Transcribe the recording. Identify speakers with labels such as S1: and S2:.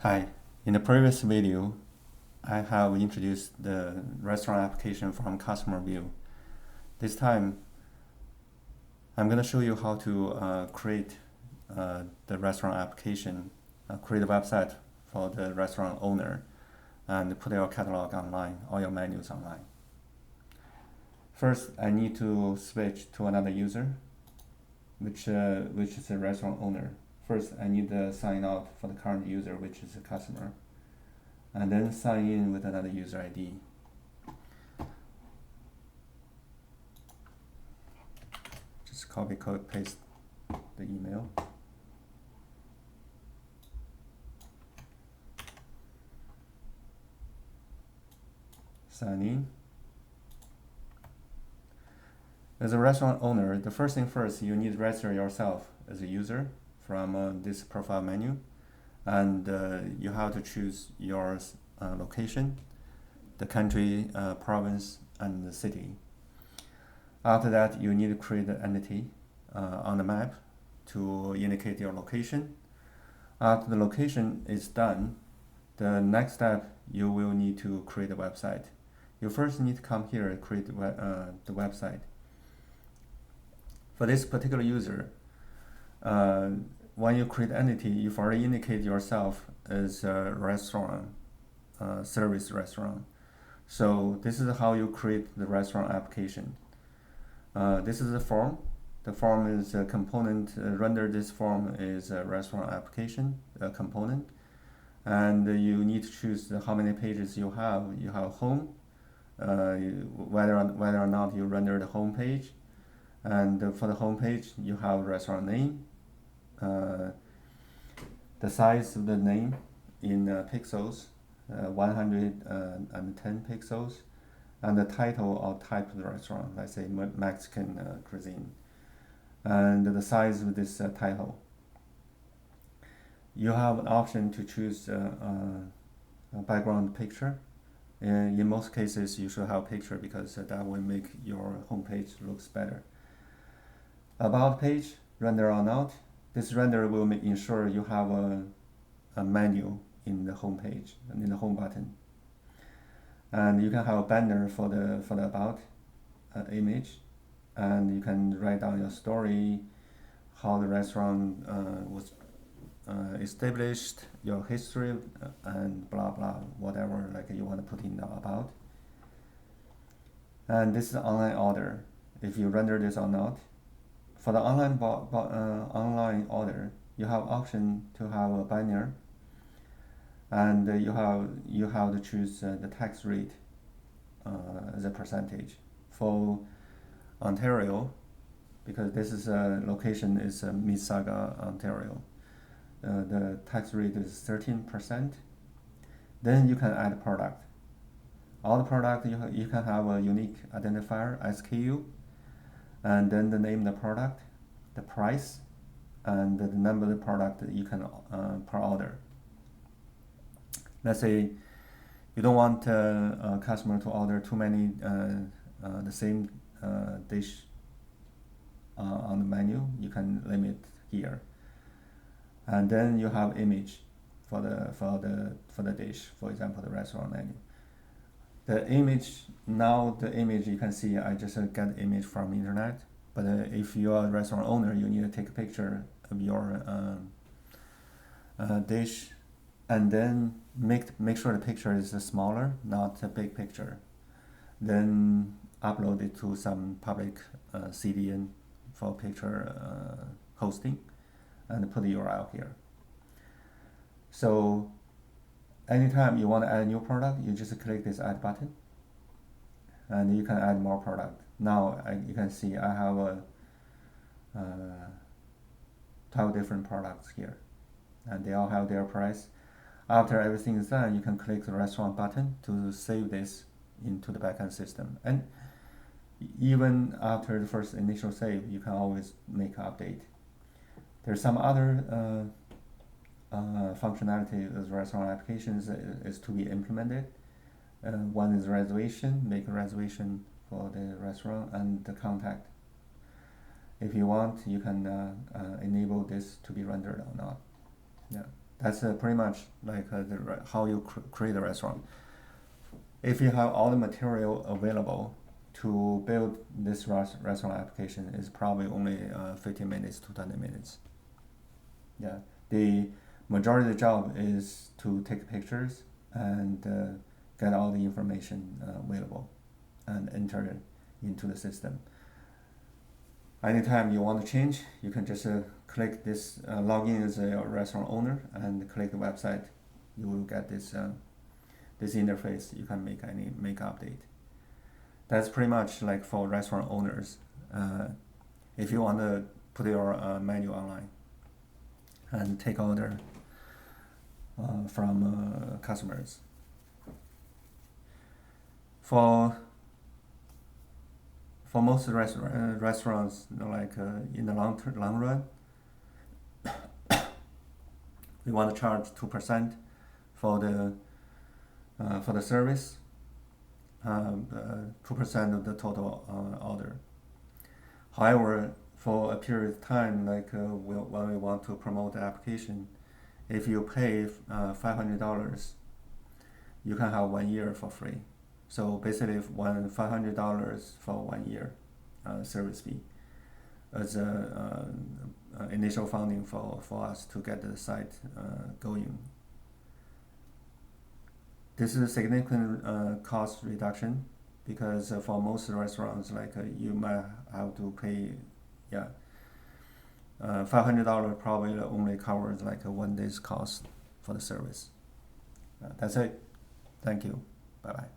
S1: Hi, in the previous video, I have introduced the restaurant application from customer view. This time, I'm going to show you how to create the restaurant application, create a website for the restaurant owner, and put your catalog online, all your menus online. First, I need to switch to another user, which is the restaurant owner. First, I need to sign out for the current user, which is the customer, and then sign in with another user ID. Just copy, paste the email. Sign in. As a restaurant owner, the first thing first, you need to register yourself as a user from this profile menu, and you have to choose your location, the country, province, and the city. After that, you need to create an entity on the map to indicate your location. After the location is done, the next step, you will need to create a website. You first need to come here and create the website. For this particular user, when you create entity, you've already indicated yourself as a restaurant, service restaurant. So this is how you create the restaurant application. This is a form. The form is a component. Render this form is a restaurant application component, and you need to choose how many pages you have. You have home, whether or not you render the home page, and for the home page you have restaurant name, the size of the name in pixels, 110 pixels, and the title or type of the restaurant, let's say Mexican cuisine, and the size of this title. You have an option to choose a background picture. In most cases, you should have a picture because that will make your homepage looks better. About page, render or not. This render will ensure you have a menu in the home page and in the home button. And you can have a banner for the about image, and you can write down your story, how the restaurant was established, your history, and blah blah, whatever like you want to put in the about. And this is online order. If you render this or not. For the online order, you have option to have a banner, and you have to choose the tax rate as a percentage. For Ontario, because this is location is Mississauga, Ontario, the tax rate is 13%. Then you can add product. All the product you can have a unique identifier SKU, and then the name of the product, the price, and the number of the product that you can per order. Let's say you don't want a customer to order too many the same dish on the menu. You can limit here, and then you have image for the dish. For example, the restaurant menu. The image, you can see I just get image from internet, but if you are a restaurant owner, you need to take a picture of your dish, and then make sure the picture is smaller, not a big picture. Then upload it to some public CDN for picture hosting, and put the URL here. So anytime you want to add a new product, you just click this add button, and you can add more product. Now you can see I have 12 different products here, and they all have their price. After everything is done, you can click the restaurant button to save this into the backend system. And even after the first initial save, you can always make an update. There's some other functionality of restaurant applications is to be implemented. One is reservation, make a reservation for the restaurant, and the contact. If you want, you can enable this to be rendered or not. Yeah. That's pretty much like how you create a restaurant. If you have all the material available to build this restaurant application, is probably only 15 minutes to 20 minutes. Yeah, the majority of the job is to take pictures and get all the information available and enter it into the system. Anytime you want to change, you can just click this, log in as a restaurant owner and click the website. You will get this this interface. You can make update. That's pretty much like for restaurant owners. If you want to put your menu online and take order from customers. For most restaurants, like in the long run, we want to charge 2% for the service, 2% of the total order. However, for a period of time, like when we want to promote the application, if you pay $500, you can have 1 year for free. So basically, $500 for 1 year service fee as initial funding for us to get the site going. This is a significant cost reduction because for most restaurants, like you might have to pay, $500 probably only covers like 1 day's cost for the service. That's it. Thank you. Bye bye.